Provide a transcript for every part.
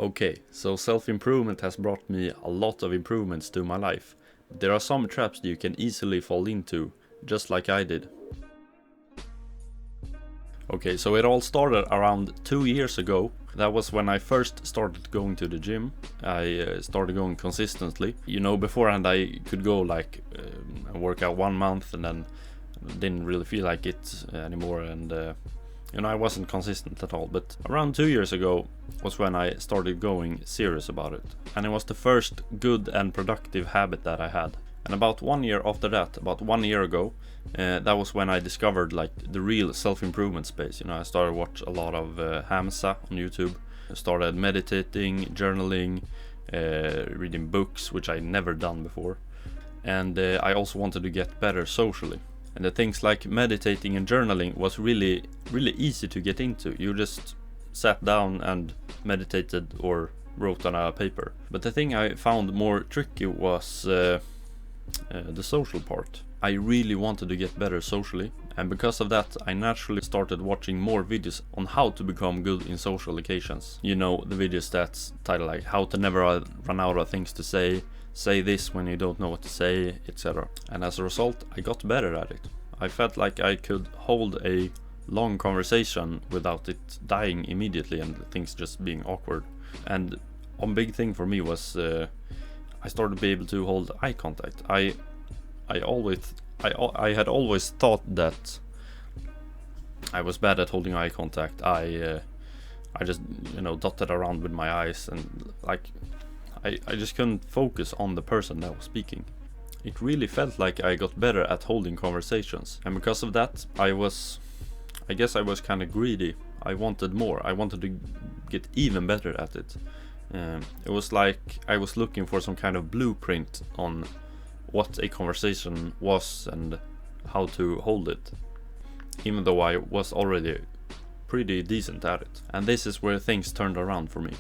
Okay, so self-improvement has brought me a lot of improvements to my life. But there are some traps you can easily fall into, just like I did. Okay, so it all started around 2 years ago. That was when I first started going to the gym. I started going consistently. Beforehand I could go work out 1 month and then didn't really feel like it anymore, and I wasn't consistent at all. But around 2 years ago was when I started going serious about it. And it was the first good and productive habit that I had. And about 1 year after that, about 1 year ago, that was when I discovered the real self-improvement space. I started watch a lot of Hamza on YouTube. I started meditating, journaling, reading books, which I never done before. And I also wanted to get better socially. And the things like meditating and journaling was really, really easy to get into. You just sat down and meditated or wrote on a paper. But the thing I found more tricky was the social part. I really wanted to get better socially, and because of that I naturally started watching more videos on how to become good in social occasions. The videos that's titled like how to never run out of things to say this when you don't know what to say, etc. And as a result I got better at it. I felt like I could hold a long conversation without it dying immediately and things just being awkward. And one big thing for me was I started to be able to hold eye contact. I had always thought that I was bad at holding eye contact. I just dotted around with my eyes, and I just couldn't focus on the person that was speaking. It really felt like I got better at holding conversations, and because of that I guess I was kind of greedy. I wanted more. I wanted to get even better at it. It was like I was looking for some kind of blueprint on what a conversation was and how to hold it, even though I was already pretty decent at it. And this is where things turned around for me.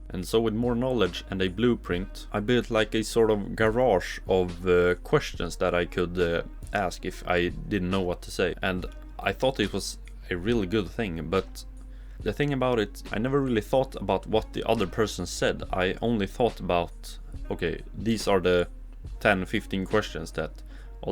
And so with more knowledge and a blueprint, I built like a sort of garage of questions that I could ask if I didn't know what to say. And I thought it was a really good thing, but the thing about it, I never really thought about what the other person said. I only thought about, okay, these are the 10-15 questions that,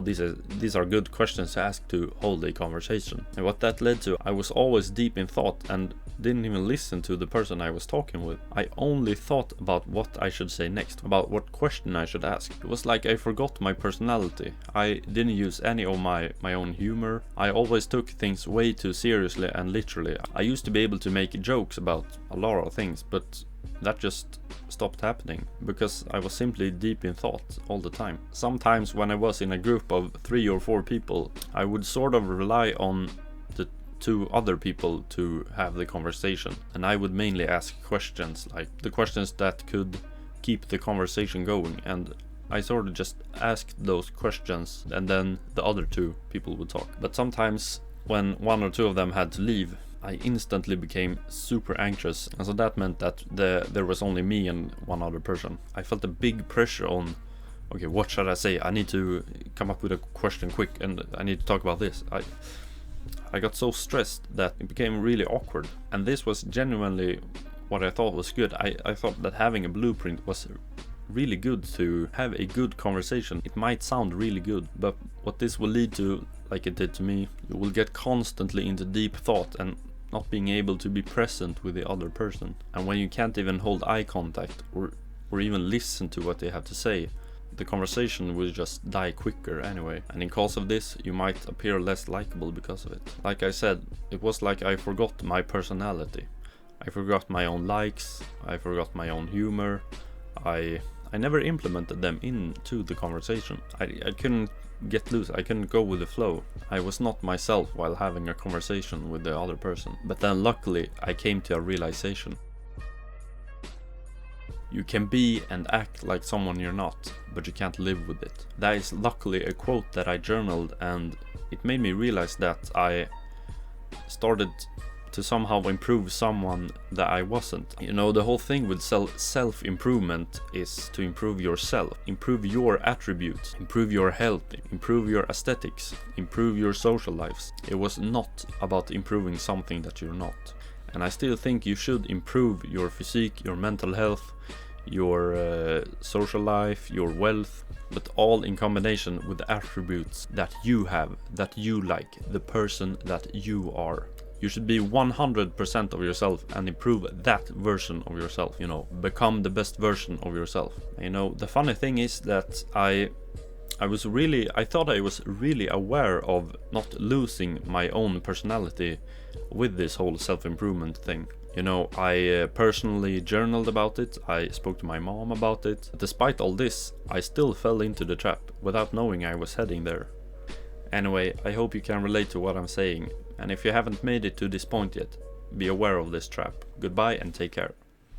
these are good questions to ask to hold a conversation. And what that led to, I was always deep in thought and didn't even listen to the person I was talking with. I only thought about what I should say next, about what question I should ask. It was like I forgot my personality. I didn't use any of my own humor. I always took things way too seriously and literally. I used to be able to make jokes about a lot of things, but that just stopped happening because I was simply deep in thought all the time. Sometimes when I was in a group of 3 or 4 people, I would sort of rely on the 2 other people to have the conversation, and I would mainly ask questions, like the questions that could keep the conversation going, and I sort of just asked those questions and then the other 2 people would talk. But sometimes when 1 or 2 of them had to leave, I instantly became super anxious, and so that meant that there was only me and 1 other person. I felt a big pressure on, okay, what should I say? I need to come up with a question quick, and I need to talk about this. I got so stressed that it became really awkward, and this was genuinely what I thought was good. I thought that having a blueprint was really good to have a good conversation. It might sound really good, but what this will lead to, like it did to me, you will get constantly into deep thought and not being able to be present with the other person. And when you can't even hold eye contact or even listen to what they have to say, the conversation will just die quicker anyway. And in cause of this, you might appear less likable because of it. Like I said, it was like I forgot my personality. I forgot my own likes, I forgot my own humor. I never implemented them into the conversation. I couldn't get loose, I couldn't go with the flow. I was not myself while having a conversation with the other person. But then luckily I came to a realization. You can be and act like someone you're not, but you can't live with it. That is luckily a quote that I journaled, and it made me realize that I started to somehow improve someone that I wasn't. The whole thing with self-improvement is to improve yourself, improve your attributes, improve your health, improve your aesthetics, improve your social lives. It was not about improving something that you're not. And I still think you should improve your physique, your mental health, your social life, your wealth, but all in combination with the attributes that you have, that you like, the person that you are. You should be 100% of yourself and improve that version of yourself, you know, become the best version of yourself. You know, the funny thing is that I thought I was really aware of not losing my own personality with this whole self-improvement thing. You know, I personally journaled about it, I spoke to my mom about it. Despite all this, I still fell into the trap without knowing I was heading there. Anyway, I hope you can relate to what I'm saying, and if you haven't made it to this point yet, be aware of this trap. Goodbye and take care.